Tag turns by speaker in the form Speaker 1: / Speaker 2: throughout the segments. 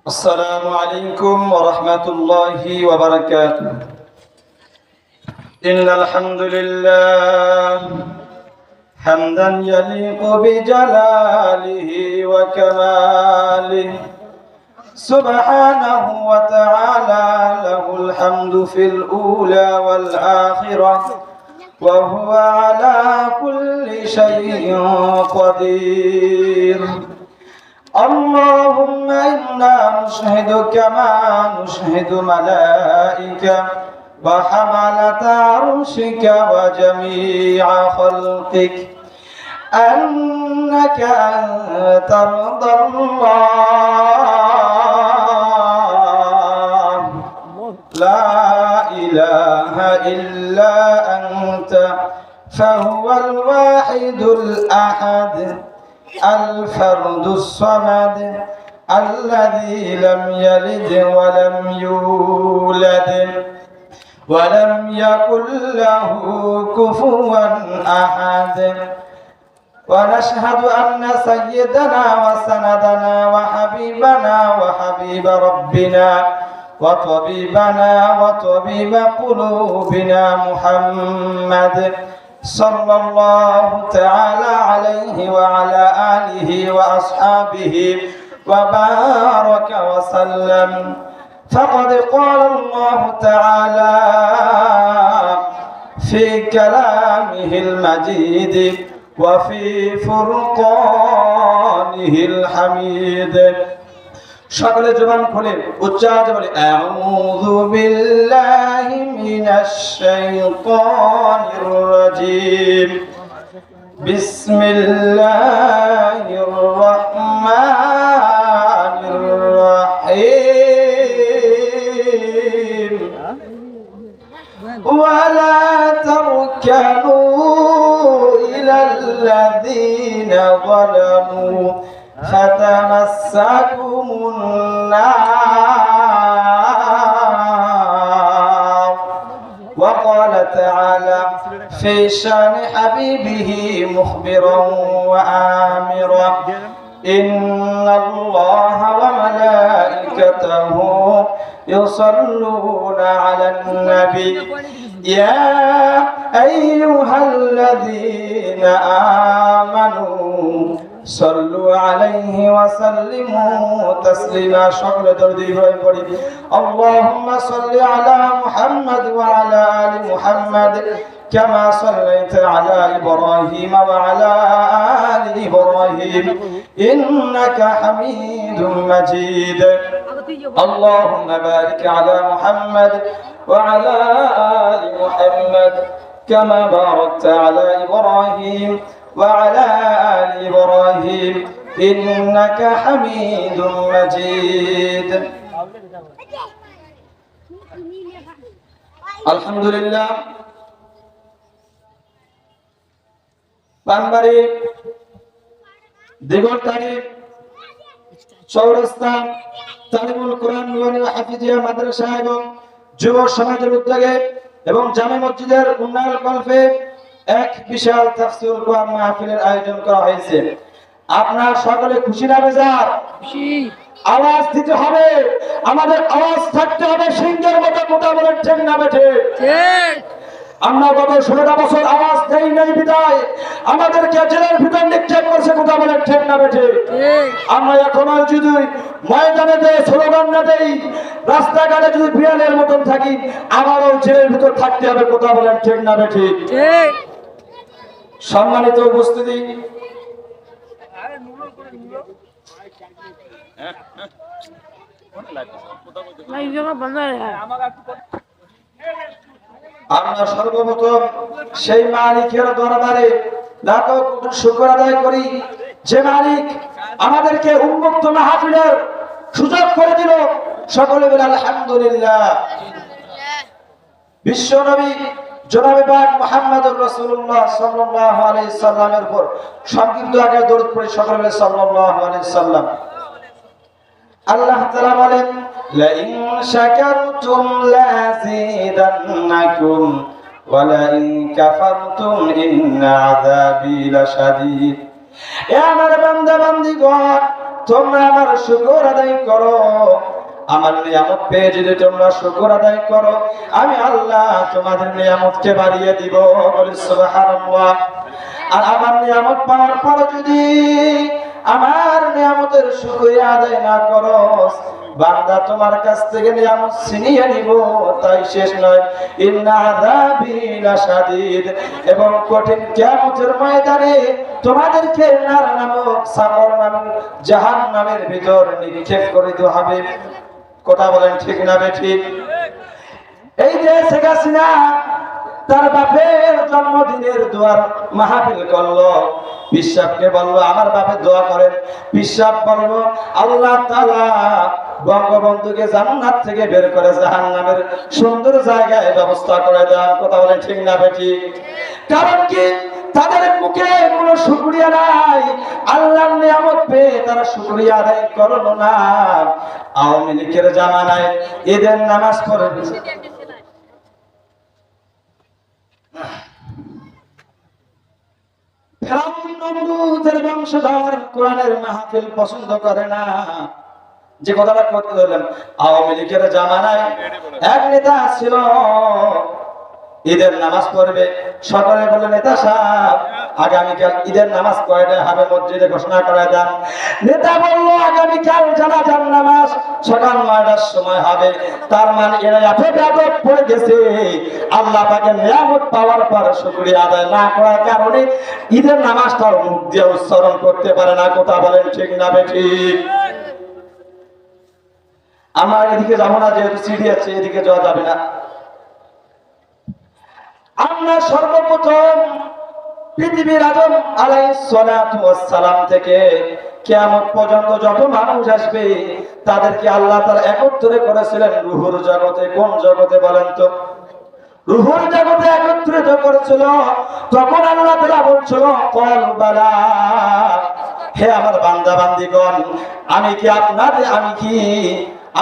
Speaker 1: السلام عليكم ورحمة الله وبركاته. إن الحمد لله حمدا يليق بجلاله وكماله سبحانه وتعالى، له الحمد في الأولى والآخرة وهو على كل شيء قدير. اللهم إنا نشهدك ما نشهد ملائكة وحملة عرشك وجميع خلقك أنك أنت رضا الله لا إله إلا أنت، فهو الواحد الأحد الفرد الصمد الذي لم يلد ولم يولد ولم يكن له كفوا أحد. ونشهد أن سيدنا وسندنا وحبيبنا وحبيب ربنا وطبيبنا وطبيب قلوبنا محمد صلى الله تعالى عليه وعلى آله وأصحابه وبارك وسلم. فقد قال الله تعالى في كلامه المجيد وفي فرقانه الحميد. সকলে জবান খুলে উচ্চারণ বলি আউযু বিল্লাহি মিনাশ শাইতানির রাজীম। বিসমিল্লাহির রহমানির রহিম। ওয়ালা তারকানু ইলাল্লাযীনা যালামু فتمسكم النار. وقال تعالى في شان حبيبه مخبرا وآمرا إن الله وملائكته يصلون على النبي يا أيها الذين آمنوا صلوا عليه وسلموا تسليما. شكر دردي بوري اللهم صل على محمد وعلى آل محمد كما صليت على إبراهيم وعلى آل إبراهيم إنك حميد مجيد. اللهم بارك على محمد وعلى آل محمد كما باركت على إبراهيم وعلى آل إبراهيم إنك حميد مجيد. الحمد لله. পানবাড়ি দিগরতারি চৌরাস্তা তালিমুল কোরআন নুরানি হাফিজিয়া মাদ্রাসা এবং যুব সমাজের উদ্যোগে এবং জামে মসজিদের উন্নয়ন কল্পে এক বিশাল তাফসীরুল কোরআন মাহফিলের আয়োজন করা হয়েছে। আপনারা সকলে খুশি না বেজার? খুশি। আওয়াজ দিতে হবে, আমাদের আওয়াজ থাকতে হবে সিংহের মতো। কথা বলেন ঠিক না বেঠে? ঠিক। আমরা গত 16টা বছর আওয়াজ দেই নাই বিদায় আমাদেরকে জেলের ভিতর নিক্ষেপ করছে। কথা বলেন ঠিক না বেঠে? ঠিক। আমরা এখনো যদি ময়দানে দেই স্লোগান না দেই, রাস্তাঘাটে যদি বিড়ালের মতন থাকি, আমারও জেলের ভিতর থাকতে হবে। কথা বলেন ঠিক না বেঠে? ঠিক। সম্মানিত উপস্থিতি, আমরা সর্বপ্রথম সেই মালিকের দরবারে লাখ শুকর আদায় করি, যে মালিক আমাদেরকে উন্মুক্ত মাহফিলের সুযোগ করে দিল। সকলে বলে আলহামদুলিল্লাহ। বিশ্ব নবী জনাবে পাক মুহাম্মদুর রাসূলুল্লাহ সাল্লাল্লাহু আলাইহি সাল্লামের উপর সংক্ষিপ্ত আগে দরুদ পড়ে সকলে সাল্লাল্লাহু আলাইহি সাল্লাম। আল্লাহ তাআলা বলেন লা ইন শাকারতুম লাযিদান্নাকুম ওয়া লা ইন কাফারতুম ইন্না আযাবি লাশাদীদ। এ আমার বান্দা বান্দীগণ, তোমরা আমার শুকর আদায় করো, আমার নিয়ামত পেয়ে যদি তোমরা শুকর আদায় করো, আমি আল্লাহ তোমাদের নিয়ামতকে বাড়িয়ে দিব। বলি সুবহানাল্লাহ। আর আমার নিয়ামত পাওয়ার পর যদি আমার নিয়ামতের শুকরিয়া আদায় না করো, বান্দা তোমার কাছ থেকে নিয়ামত ছিনিয়ে নিব। তাই শেষ নয়, ইন্না আযাবি লাশাদীদ, এবং কঠিন কিয়ামতের ময়দানে তোমাদেরকে নার নামক সাকর নামক জাহান্নামের ভিতর নিক্ষেপ করে দেওয়া হবে। কথা বলেন ঠিক না বেঠিক? এই যে শেখ হাসিনা তার বাপের জন্মদিনের দোয়ার মাহফিল করলো, পিসাবকে বললো আমার বাপের দোয়া করেন। পিসাব বললো আল্লাহ তাআলা বঙ্গবন্ধুকে জান্নাত থেকে বের করে জাহান্নামের সুন্দর জায়গায় ব্যবস্থা করে দেন। কথা বলেন ঠিক না বেঠিক? কারণ কি, তাদের মুখে কোনো শুকরিয়া নাই। আল্লাহর নিয়ামত পেয়ে তারা শুকরিয়া আদায় করলো না। আওয়ামী লীগের জামানায় ঈদের নামাজ পড়ে ফেরাউন নমরুদের বংশধর কোরআনের মাহফিল পছন্দ করে না। যে কথাটা করতে দিলেন, আওয়ামী লীগের জামানায় এক নেতা ছিল, ঈদের নামাজ পড়বে। সকালে বলে নেতা সাহেব আগামীকাল ঈদের নামাজ কয়টায় হবে মসজিদে ঘোষণা করে দেন। নেতা বলল আগামীকাল জানাজার নামাজ সকাল ৯টার সময় হবে। তার মানে এরা এত বেয়াদব পড়ে গেছে, আল্লাহ পাকের নিয়ামত পাওয়ার পর শুকরিয়া আদায় না করার কারণে ঈদের নামাজটাও মুখ দিয়ে উচ্চারণ করতে পারে না। কথা বলেন ঠিক না বেঠিক? আমার এদিকে যাবো না, যেহেতু সিডি আছে, এদিকে যাওয়া যাবে না। আমরা সর্বপ্রথম পৃথিবীর আদম আলাইহিস সালাতু ওয়াস সালাম থেকে কিয়ামত পর্যন্ত যত মানুষ আসবে তাদেরকে আল্লাহ তাআলা একত্রে করেছিলেন রূহুর জগতে। কোন জগতে বলেন তো? রূহুর জগতে একত্রিত করেছিল। তখন আল্লাহ তাআলা বলছিল কল বালা, হে আমার বান্দা বান্দীগণ, আমি কি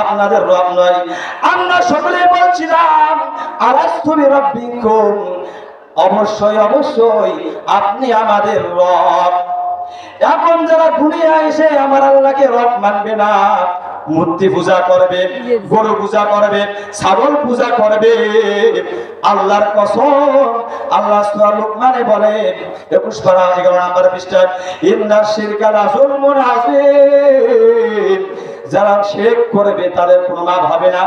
Speaker 1: আপনাদের রব নয়? আমরা সকলে বলছিলাম আলাস্তু বিরাব্বিকুম, অবশ্যই অবশ্যই আপনি আমাদের রব। এখন যারা দুনিয়ায় এসে আমার আল্লাহকে রব মানবে না, মূর্তি পূজা করবে, গরু পূজা করবে, ছাগল পূজা করবে, আল্লাহর কসম আল্লাহ সূরা লুকমানে বলে 21 পারা 11 নম্বর পৃষ্ঠা, ইন্নাশ শিরকা লাযুলমুন আযীম, যারা শিরক করবে তাদের কোনো মাফ হবে না।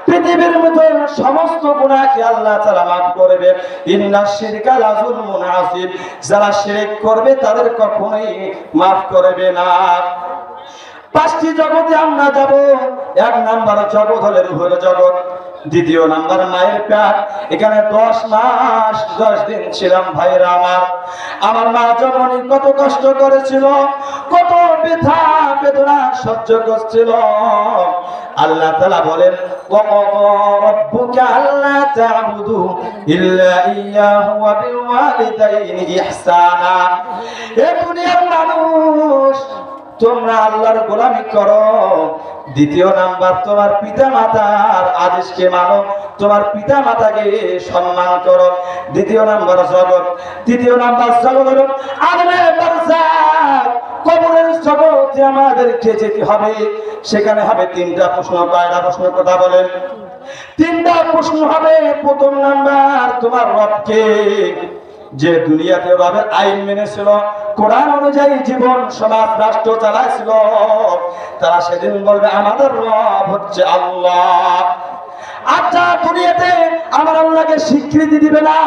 Speaker 1: পৃথিবীর মধ্যে সমস্ত গুনাহকে আল্লাহ তাআলা মাফ করবে। ইন্নাশ শিরকা লাযুলমুন আযীম, যারা শিরক করবে তাদের কখনোই মাফ করবে না। 5টি জগতে আমরা যাব। 1 নাম্বার জগৎ হলো রূহের জগৎ, 2 নাম্বার মায়ের পেট। এখানে 10 মাস 10 দিন ছিলাম ভাইরা আমার মা জননী কত কষ্ট করেছিল, কত ব্যথা বেদনা সহ্য করছিল। আল্লাহ তাআলা বলেন ওয়াকাদা রাব্বুকা আল্লা তা'বুদু ইল্লা ইয়্যাহু ওয়া বিল ওয়ালিদাইনি ইহসানা। এ দুনিয়ার মানুষ, তোমরা আল্লাহর গোলামি করো। 2 নাম্বার, তোমার পিতা মাতার আদেশকে মানো, তোমার পিতা মাতাকে সম্মান করো। 2 নাম্বার জগৎ। 3 নাম্বার জগৎ হলো আদমে বারজাখ, কবরের জগতে আমাদেরকে যেতে হবে। সেখানে হবে 3টা প্রশ্ন। কয়টা প্রশ্ন? কথা বলেন। 3টা প্রশ্ন হবে। প্রথম নাম্বার, তোমার রবকে, যে দুনিয়াতে রবের আইন মেনেছিল, কোরআন অনুযায়ী জীবন সমাজ রাষ্ট্র চালাইছিল, তারা সেদিন বলবে আমাদের রব হচ্ছে আল্লাহ। আচ্ছা, দুনিয়াতে আমার আল্লাহকে স্বীকৃতি দিবে না,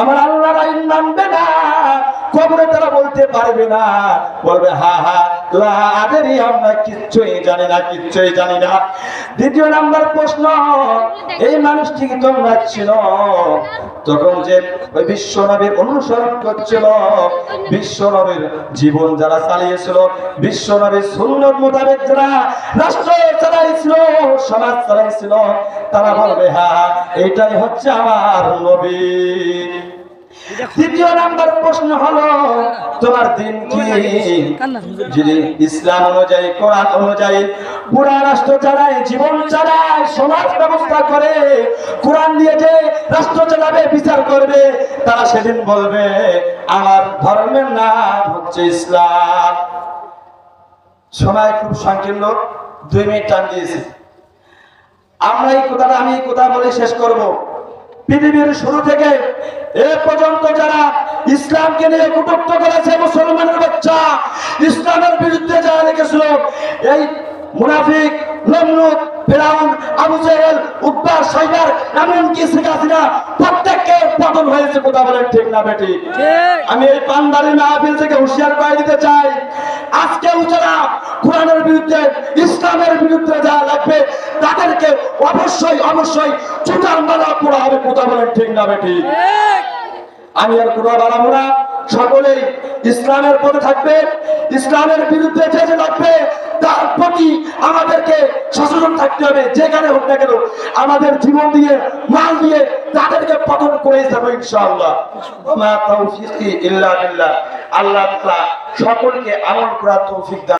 Speaker 1: আমার আল্লাহর আইন মানবে না, কবরে তারা বলতে পারবে না, বলবে হা হা আদেরই আমরা কিচ্ছুই জানি না, কিচ্ছুই জানি না। 2 নাম্বার প্রশ্ন, এই মানুষটিকে তোমরা ছিল তখন যে ওই বিশ্ব নবীর অনুসরণ করছিল, বিশ্ব নবীর জীবন যারা চালিয়েছিল, বিশ্ব নবীর সুন্নত মোতাবেক যারা রাষ্ট্র চালাইছিল, সমাজ চালাইছিল, তারা বলবে হ্যাঁ এইটাই হচ্ছে আমার নবী। 3 নাম্বার প্রশ্ন হলো তোমার দিন কি? যদি ইসলাম অনুযায়ী, কোরআন অনুযায়ী পুরা রাষ্ট্র চালায়, জীবন চালায়, সমাজ ব্যবস্থা করে, কোরআন দিয়ে যে রাষ্ট্র চালাবে, বিচার করবে, তারা সেদিন বলবে আমার ধর্মের নাম হচ্ছে ইসলাম। সময় খুব সংকীর্ণ, 2 মিনিট টাইম দিয়েছি। আমরা আমি এই কথা বলে শেষ করব। পৃথিবীর শুরু থেকে এ পর্যন্ত যারা ইসলামকে নিয়ে কটূক্তি করেছে, মুসলমানের বাচ্চা ইসলামের বিরুদ্ধে যারা লিখেছিল, এই মুনাফিক, নমরুদ, ফিরাউন, আবু জেহেল, উতবা, সাইবার, এমনকি শেখ হাসিনা, প্রত্যেকের পতন হয়েছে। কথা বলেন ঠিক না বেটি? আমি এই পান্ডারি মাহফিল থেকে হুঁশিয়ার করে দিতে চাই, আজকেও যারা কোরআনের বিরুদ্ধে, ইসলামের বিরুদ্ধে যারা লাগবে, তাদেরকে অবশ্যই অবশ্যই চুটার মালা পোড়া হবে। কথা বলেন ঠিক না বেটি? আমি আর কথা বাড়াবো না, সকলেই ইসলামের পথে থাকবে। ইসলামের বিরুদ্ধে যে যে লাগবে তার প্রতি আমাদেরকে সচেতন থাকতে হবে। যেখানে হোক না কেন আমাদের জীবন দিয়ে, মাল দিয়ে তাদেরকে পতন করে যাবো ইনশাআল্লাহ। ওয়া মা তাওফীকি ইল্লা বিল্লাহ। আল্লাহ তাআলা সকলকে আমল করার তৌফিক দান।